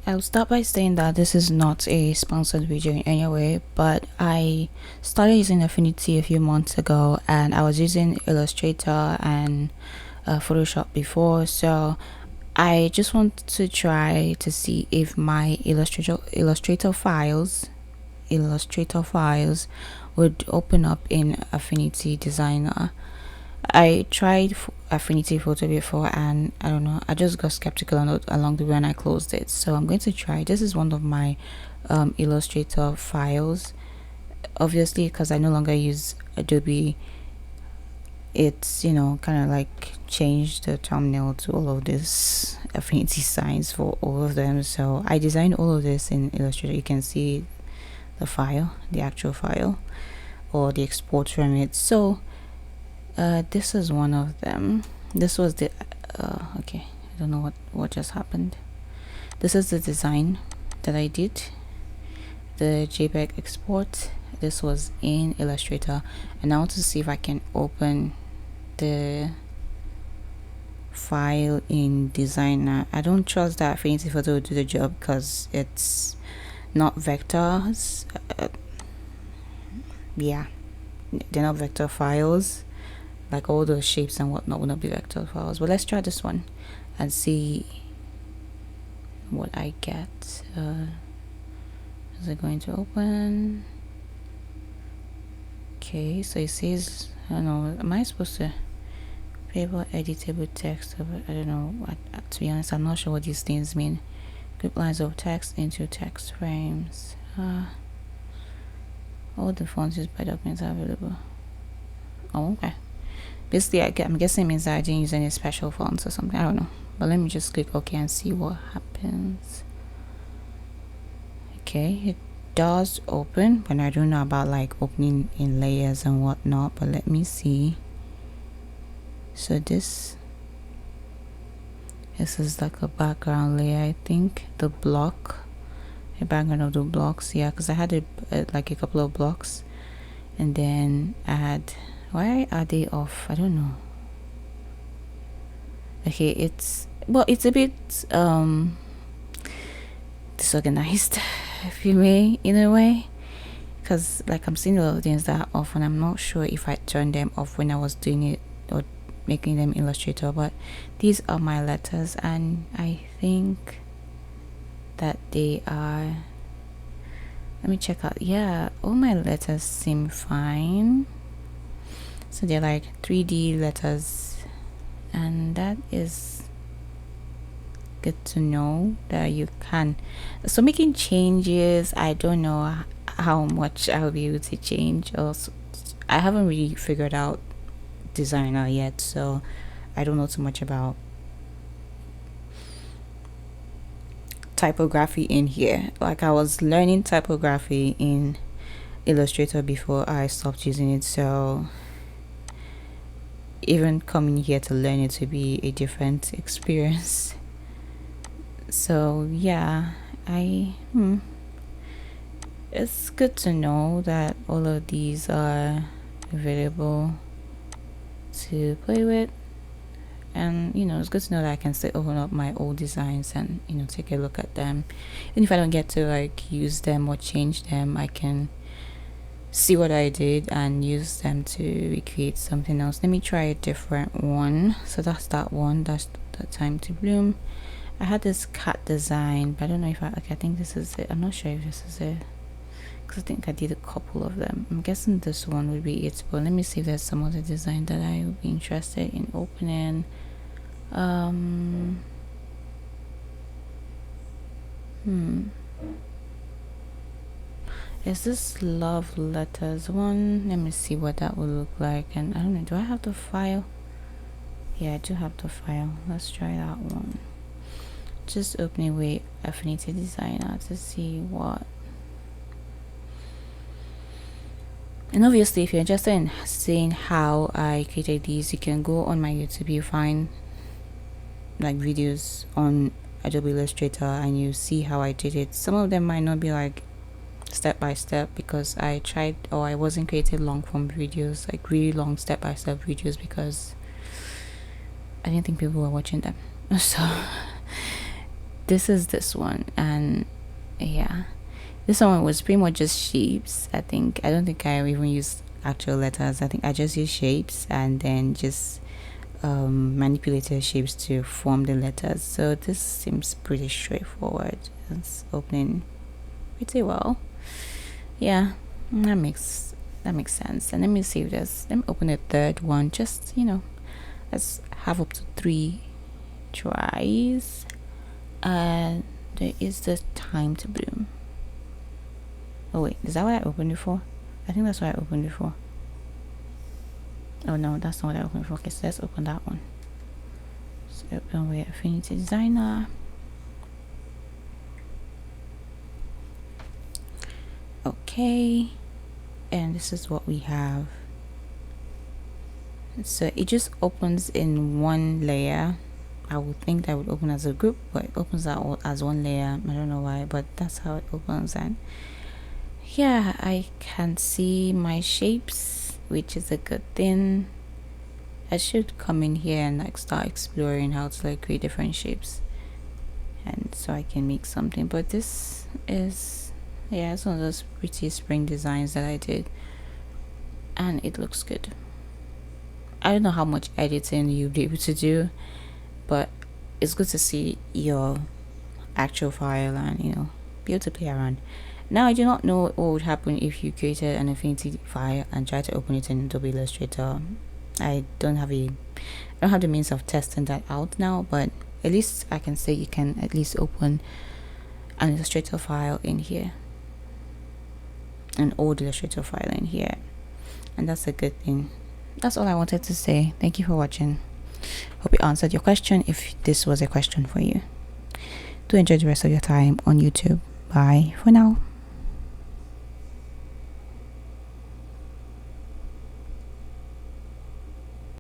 I'll start by saying that this is not a sponsored video in any way, but I started using Affinity a few months ago, and I was using Illustrator and Photoshop before, so I just want to try to see if my Illustrator files would open up in Affinity Designer. I tried Affinity Photo before, and I don't know, I just got skeptical along the way and I closed it. So I'm going to try. This is one of my Illustrator files. Obviously, because I no longer use Adobe, it's, you know, kind of like changed the thumbnail to all of this Affinity signs for all of them. So I designed all of this in Illustrator. You can see the file, the actual file, or the export from it. So this is one of them. This was the okay, I don't know what just happened. This is the design that I did, the JPEG export. This was in Illustrator, and I want to see if I can open the file in Designer. I don't trust that Affinity Photo will do the job because it's not vectors. Yeah, they're not vector files. Like all those shapes and whatnot will not be vector files. But let's try this one and see what I get. Is it going to open? Okay, so it says, I don't know, am I supposed to paper editable text? I don't know. To be honest, I'm not sure what these things mean. Group lines of text into text frames. All the fonts used by documents are available. Oh, okay. Basically, I'm guessing it means that I didn't use any special fonts or something. I don't know. But let me just click OK and see what happens. Okay, it does open, but I don't know about like opening in layers and whatnot. But let me see. So this is like a background layer, I think. The block, a background of the blocks. Yeah, because I had like a couple of blocks, and then I had. Why are they off? I don't know. Okay, it's a bit disorganized, if you may, in a way, because like I'm seeing a lot of things that are off, and I'm not sure if I turned them off when I was doing it or making them Illustrator. But these are my letters, and I think that they are. Let me check out. Yeah, all my letters seem fine. So they're like 3D letters, and that is good to know that you can. So making changes, I don't know how much I'll be able to change. Also, I haven't really figured out Designer yet, so I don't know too much about typography in here. Like I was learning typography in Illustrator before I stopped using it, so even coming here to learn it to be a different experience. So yeah, it's good to know that all of these are available to play with, and you know, it's good to know that I can still open up my old designs and, you know, take a look at them. And if I don't get to like use them or change them, I can see what I did and use them to recreate something else. Let me try a different one. So that's that one. That's the Time to Bloom. I had this cat design, but I don't know if I think this is it. I'm not sure if this is it, because I think I did a couple of them. I'm guessing this one would be it, but let me see if there's some other design that I would be interested in opening. Is this love letters one? Let me see what that would look like. And I don't know, do I have the file? Yeah, I do have the file. Let's try that one. Just opening with Affinity Designer to see what. And obviously, if you're interested in seeing how I created these, you can go on my YouTube. You find like videos on Adobe Illustrator, and you see how I did it. Some of them might not be like step by step, because I tried, or I wasn't creating long form videos, like really long step by step videos, because I didn't think people were watching them. So this is this one, and yeah, this one was pretty much just shapes. I don't think I even used actual letters. I think I just used shapes and then just manipulated shapes to form the letters. So this seems pretty straightforward. It's opening pretty well. Yeah, that makes sense. And let me see if let me open a third one. Just, let's have up to 3 tries. And there is the time to bloom. Oh wait, is that what I opened it for? I think that's what I opened it for. Oh no, that's not what I opened it for. Okay, so let's open that one. So open with Affinity Designer. Okay, and this is what we have. So it just opens in one layer. I would think that would open as a group, but it opens out as one layer. I don't know why, but that's how it opens. And yeah, I can see my shapes, which is a good thing. I should come in here and like start exploring how to like create different shapes, and so I can make something. But this is, yeah, it's one of those pretty spring designs that I did, and it looks good. I don't know how much editing you'll be able to do, but it's good to see your actual file and be able to play around. Now I do not know what would happen if you created an Affinity file and tried to open it in Adobe Illustrator. I don't have the means of testing that out now, but at least I can say you can at least open an Illustrator file in here, an old Illustrator file in here, and that's a good thing. That's all I wanted to say. Thank you for watching. Hope it answered your question if this was a question for you. Do enjoy the rest of your time on YouTube. Bye for now.